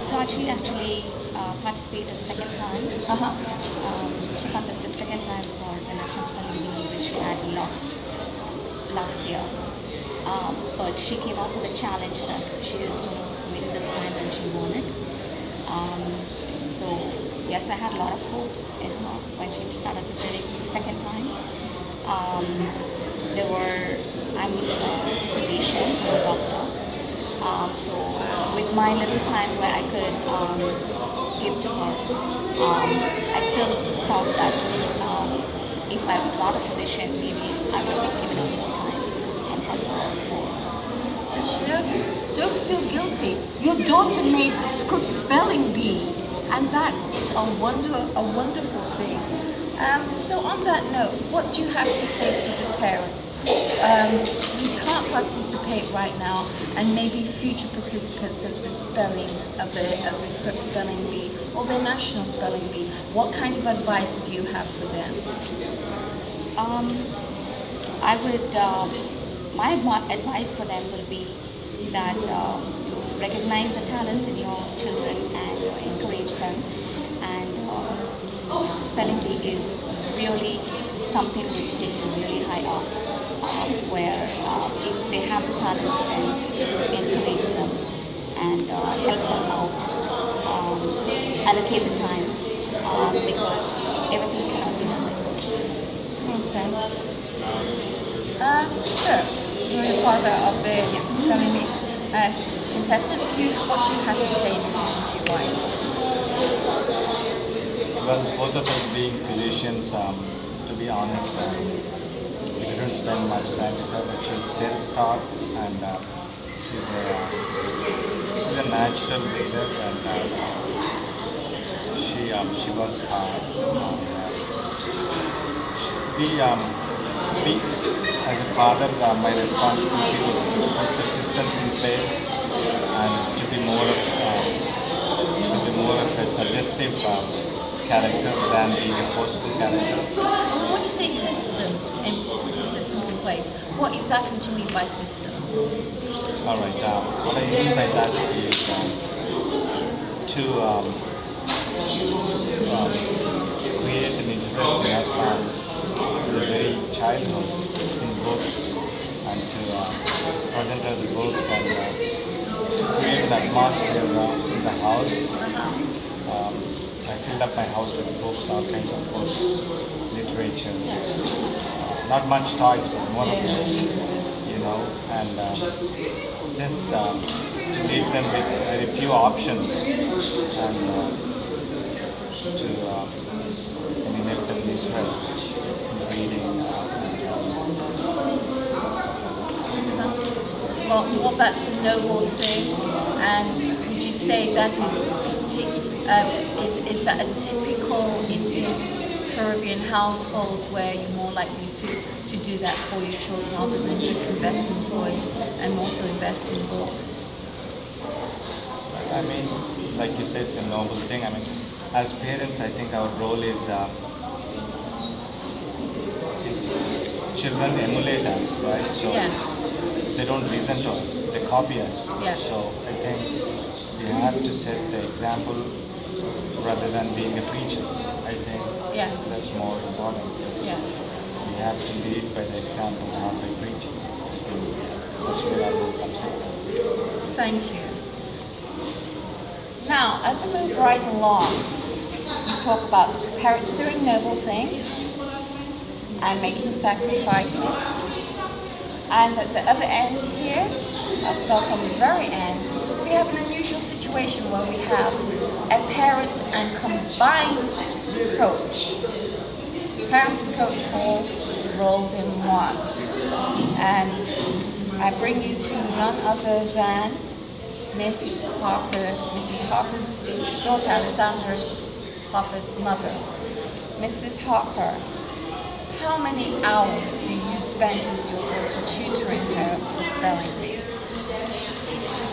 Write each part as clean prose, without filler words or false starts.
Prodigy actually participated second time. She contested second time for the National Spelling Bee, which she had lost last year. But she came up with a challenge that she is going to win this time, and she won it. So yes, I had a lot of hopes in her when she started preparing the second time. I'm a physician, I'm a doctor. So with my little time where I could give to her, I still thought that if I was not a physician, maybe I would have given her more time and helped her more. But don't feel guilty. Your daughter made the script spelling bee, and that is a wonderful thing. So on that note, what do you have to say to the parents? You can't participate right now, and maybe future participants of the spelling of the script spelling bee or the national spelling bee. What kind of advice do you have for them? I would. My advice for them will be that recognize the talents in your children and encourage them. And spelling bee is really something which they can really high up. Where if they have the talent, then encourage them and help them out, allocate the time, because everything cannot be done by coaches. Okay. Sir, you're the father of the spelling bee contestant. What do you have to say in addition to your wife? Well, both of us being physicians, to be honest, we didn't spend much time with her, but she's self-taught, and she's a natural leader, and she works hard. We, as a father, my responsibility was to put the systems in place and to be more of a suggestive character than being a forceful character. Well, when you say systems and putting systems in place, what exactly do you mean by systems? All right. What I mean by that is to create an interest in our to the very childhood in books, and to present her the books, and to create an atmosphere in the house. I filled up my house with books, all kinds of books, literature, not much toys, but more of books, and just to leave them with very few options, and to make them interest in reading. Well, that's a noble thing, and would you say that is that a typical Indian Caribbean household where you're more likely to do that for your children rather than just invest in toys and also invest in books? I mean, like you said, it's a noble thing. I mean, as parents, I think our role is children emulate us, right? So yes. They don't listen to us, they copy us. Yes. So I think we have to set the example rather than being a preacher. I think Yes. that's more important. Yes. We have to lead by the example, not by preaching. That's where our role comes in. Thank you. Now, as we move right along, we talk about parents doing noble things and making sacrifices. And at the other end here, I'll start on the very end, we have an unusual situation where we have a parent and combined coach. Parent and coach all rolled in one. And I bring you to none other than Mrs. Harper's daughter, Alexandra Harper's mother. Mrs. Harper, how many hours do you spend with your daughter tutoring her for spelling bee?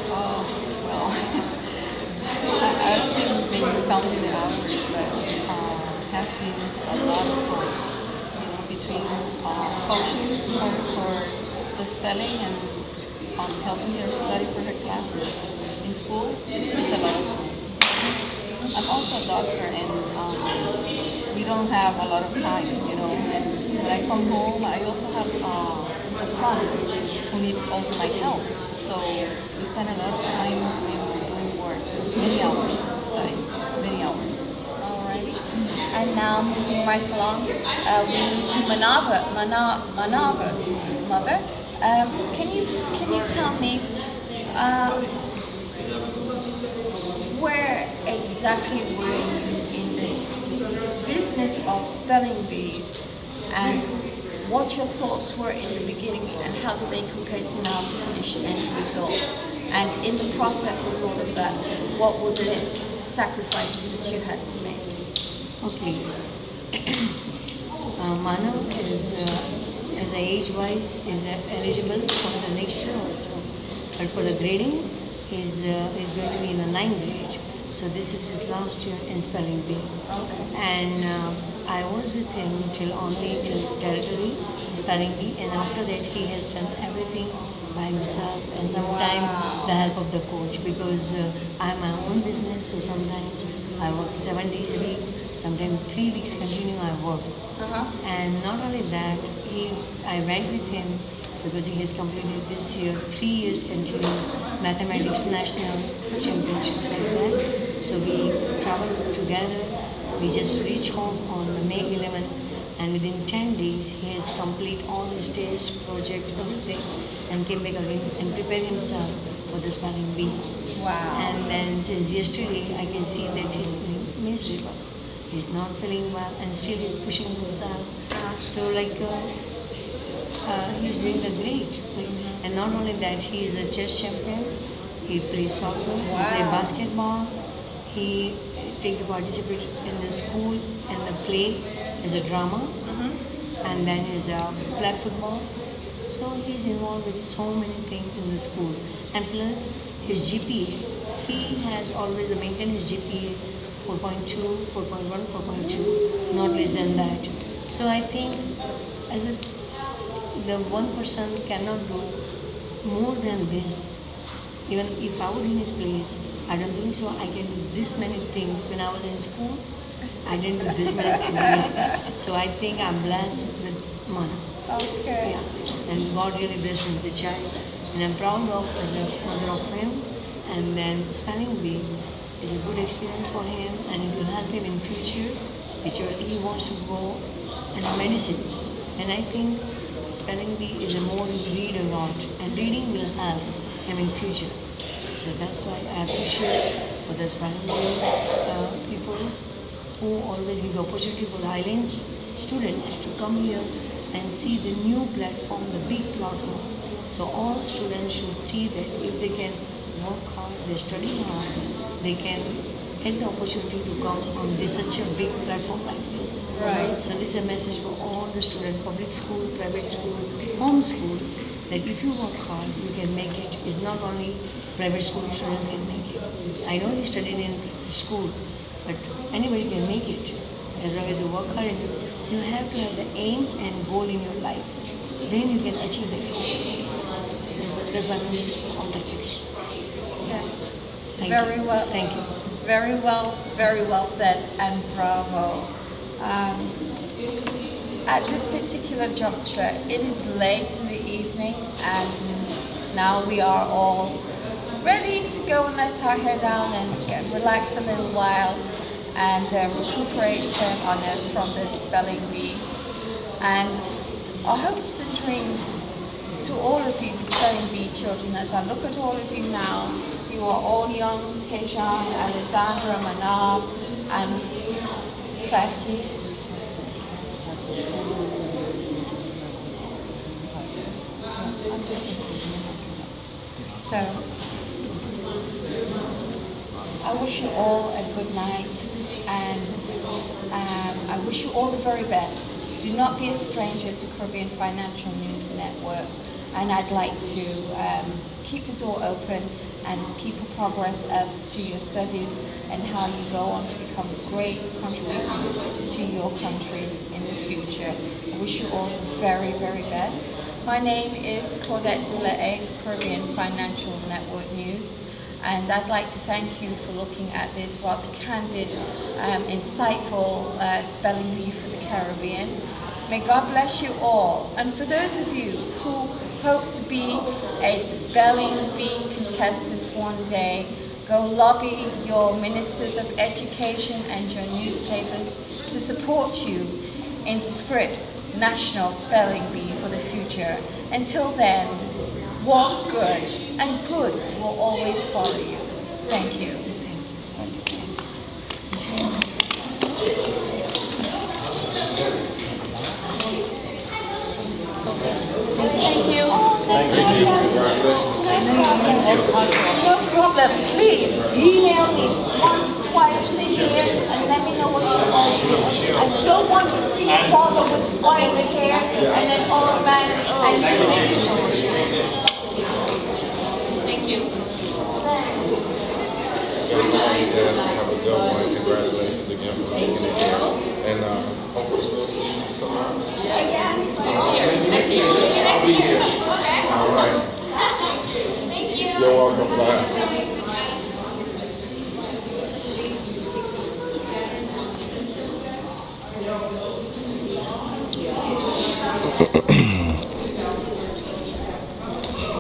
Well, I don't think maybe counting the hours, but has been a lot of time, between coaching her for the spelling and helping her study for her classes in school. There's a lot of also a doctor, and we don't have a lot of time, you know. And when I come home, I also have a son who needs also my help. So we spend a lot of time doing work, many hours studying, many hours. Alrighty. And now moving right along, we move to Manava's mother. Can you tell me where exactly were you in this business of spelling bees, and what your thoughts were in the beginning, and how did they compare to now the finished end result? And in the process of all of that, what were the sacrifices that you had to make? Okay. Manav is, as age-wise, is eligible for the next year also. But for the grading, he's going to be in the 9th grade. So this is his last year in spelling bee. Okay. And I was with him only till territory spelling bee, and after that he has done everything by himself, and sometimes the help of the coach, because I have my own business, so sometimes I work 7 days a week, sometimes 3 weeks continue I work. And not only that, I went with him because he has completed this year 3 years continuing mathematics national championships like that. So we traveled together. We just reached home on May 11th, and within 10 days he has completed all his tests, project, everything, and came back again and prepared himself for the spelling bee. Wow. And then since yesterday, I can see that he's feeling miserable. He's not feeling well, and still he's pushing himself. So he's doing the great. And not only that, he is a chess champion. He plays soccer, he plays basketball. He participate in the school and the play as a drama, and then is a flag football. So he's involved with so many things in the school. And plus his GPA, he has always maintained his GPA 4.2, 4.1, 4.2, not less than that. So I think the one person cannot do more than this. Even if I were in his place, I don't think so I can do this many things. When I was in school, I didn't do this many things. So I think I'm blessed with Mana. Okay. Yeah. And God really blessed me with the child. And I'm proud of as a mother of him. And then spelling bee is a good experience for him, and it will help him in future, which he wants to go in medicine. And I think spelling bee is a more read a lot, and reading will help him in future. So that's why I appreciate for the spelling bee people who always give the opportunity for the islands students to come here and see the new platform, the big platform. So all students should see that if they can work hard, they study hard, they can get the opportunity to come on this such a big platform like this. Right. So this is a message for all the students, public school, private school, home school, that if you work hard, you can make it. It's not only private school students can make it. I know you studied in school, but anybody can make it as long as you work hard. And you have to have the aim and goal in your life. Then you can achieve the goal. That's my message for all the kids. Yeah. Thank you. Well. Thank you. Very well said, and bravo. At this particular juncture, it is late in the evening, and now we are all ready to go and let our hair down and relax a little while and recuperate our nerves from this spelling bee. And our hopes and dreams to all of you, the spelling bee children, as I look at all of you now, you are all young, Tejan, Alessandra, Manab, and Fatih. So, I wish you all a good night, and I wish you all the very best. Do not be a stranger to Caribbean Financial News Network, and I'd like to keep the door open and keep a progress as to your studies and how you go on to become great contributors to your countries in the future. I wish you all the very, very best. My name is Claudette Delahaye, Caribbean Financial Network News. And I'd like to thank you for looking at this rather candid, insightful spelling bee for the Caribbean. May God bless you all. And for those of you who hope to be a spelling bee contestant one day, go lobby your ministers of education and your newspapers to support you in Scripps National Spelling Bee for the future. Until then, walk good, and good will always follow you. Thank you. Thank you. No problem. Please email me once, twice a year and let me know what you want. I don't want to see a father with white hair and then old man. And thank you so much. Thank you. Everybody have a good one. Congratulations again for making it here. And hopefully we'll see you tomorrow. Next year. Maybe next year. Okay. All right. Thank you. You're welcome. Bye.